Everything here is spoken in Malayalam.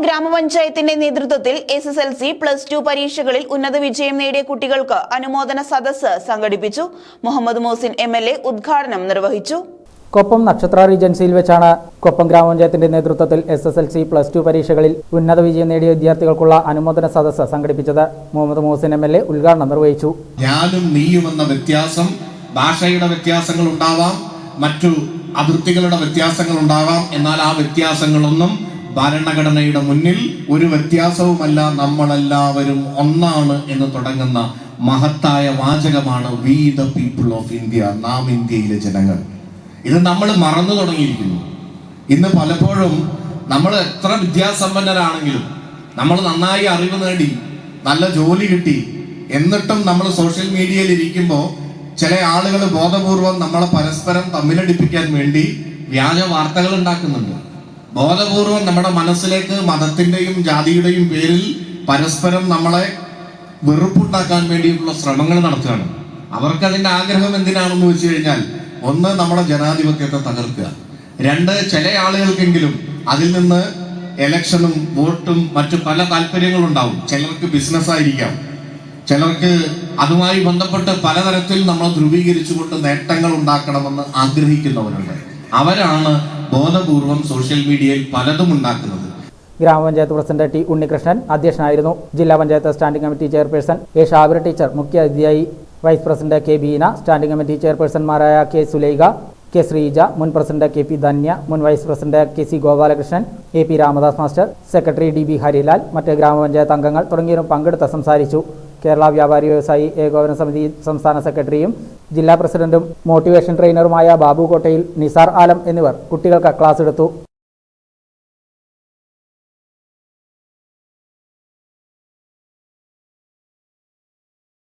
ഗ്രാമപഞ്ചായത്തിന്റെ നേതൃത്വത്തിൽ SSLC +2 പരീക്ഷകളിൽ ഉന്നത വിജയം നേടിയ കുട്ടികൾക്ക് അനുമോദന സദസ്സ് സംഘടിപ്പിച്ചു. മുഹമ്മദ് മോസിൻ MLA ഉദ്ഘാടനം നിർവഹിച്ചു. കൊപ്പം നക്ഷത്ര റീജൻസിയിൽ വെച്ചാണ് കൊപ്പം ഗ്രാമപഞ്ചായത്തിന്റെ നേതൃത്വത്തിൽ SSLC +2 പരീക്ഷകളിൽ ഉന്നത വിജയം നേടിയ വിദ്യാർത്ഥികൾക്കുള്ള അനുമോദന സദസ്സ് സംഘടിപ്പിച്ചത്. മുഹമ്മദ് മോസിൻ MLA ഉദ്ഘാടനം നിർവഹിച്ചു. ഞാനും നീയും എന്ന വ്യത്യാസം ഭാഷയുടെ വ്യത്യാസങ്ങൾ ഉണ്ടാവാം, മറ്റു അതിർത്തികളുടെ വ്യത്യാസങ്ങൾ ഉണ്ടാവാം. എന്നാൽ ആ വ്യത്യാസങ്ങളൊന്നും ഭരണഘടനയുടെ മുന്നിൽ ഒരു വ്യത്യാസവുമല്ല. നമ്മളെല്ലാവരും ഒന്നാണ് എന്ന് തുടങ്ങുന്ന മഹത്തായ വാചകമാണ് we the people of India, നാം ഇന്ത്യയിലെ ജനങ്ങൾ. ഇത് നമ്മൾ മറന്നു തുടങ്ങിയിരിക്കുന്നു. ഇന്ന് പലപ്പോഴും നമ്മൾ എത്ര വിദ്യാസമ്പന്നരാണെങ്കിലും, നമ്മൾ നന്നായി അറിവ് നേടി നല്ല ജോലി കിട്ടി, എന്നിട്ടും നമ്മൾ സോഷ്യൽ മീഡിയയിൽ ഇരിക്കുമ്പോൾ ചില ആളുകൾ ബോധപൂർവം നമ്മളെ പരസ്പരം തമ്മിലടിപ്പിക്കാൻ വേണ്ടി വ്യാജ വാർത്തകൾ ഉണ്ടാക്കുന്നുണ്ട്. ബോധപൂർവം നമ്മുടെ മനസ്സിലേക്ക് മതത്തിന്റെയും ജാതിയുടെയും പേരിൽ പരസ്പരം നമ്മളെ വെറുപ്പുണ്ടാക്കാൻ വേണ്ടിയിട്ടുള്ള ശ്രമങ്ങൾ നടത്തുകയാണ്. അവർക്കതിന്റെ ആഗ്രഹം എന്തിനാണെന്ന് വെച്ച് കഴിഞ്ഞാൽ, ഒന്ന്, നമ്മുടെ ജനാധിപത്യത്തെ തകർക്കുക; രണ്ട്, ചില ആളുകൾക്കെങ്കിലും അതിൽ നിന്ന് ഇലക്ഷനും വോട്ടും മറ്റു പല താല്പര്യങ്ങളുണ്ടാവും. ചിലർക്ക് ബിസിനസ് ആയിരിക്കാം, ചിലർക്ക് അതുമായി ബന്ധപ്പെട്ട് പലതരത്തിൽ നമ്മൾ ധ്രുവീകരിച്ചുകൊണ്ട് നേട്ടങ്ങൾ ഉണ്ടാക്കണമെന്ന് ആഗ്രഹിക്കുന്നവരുണ്ട്. അവരാണ് ബോധപൂർവം സോഷ്യൽ മീഡിയയിൽ പലതും ഉണ്ടാക്കുന്നത്. ഗ്രാമപഞ്ചായത്ത് പ്രസിഡന്റ് T ഉണ്ണികൃഷ്ണൻ അധ്യക്ഷനായിരുന്നു. ജില്ലാ panchayat standing committee chairperson A Shabira teacher മുഖ്യ അതിഥിയായി. Vice president K Beena, standing committee ചെയർപേഴ്സൺമാരായ K സുലൈഖ, K ശ്രീജ, മുൻ പ്രസിഡന്റ് KP ധന്യ, മുൻ vice president KC Gopalakrishnan, AP Ramadas master, secretary DB Harilal, മറ്റ് ഗ്രാമപഞ്ചായത്ത് അംഗങ്ങൾ തുടങ്ങിയവരും പങ്കെടുത്ത് സംസാരിച്ചു. കേരള വ്യാപാരി വ്യവസായി ഏകോപന സമിതി സംസ്ഥാന സെക്രട്ടറിയും ജില്ലാ പ്രസിഡന്റും മോട്ടിവേഷൻ ട്രെയിനറുമായ ബാബു കോട്ടയിൽ, നിസാർ ആലം എന്നിവർ കുട്ടികൾക്ക് ക്ലാസ് എടുത്തു.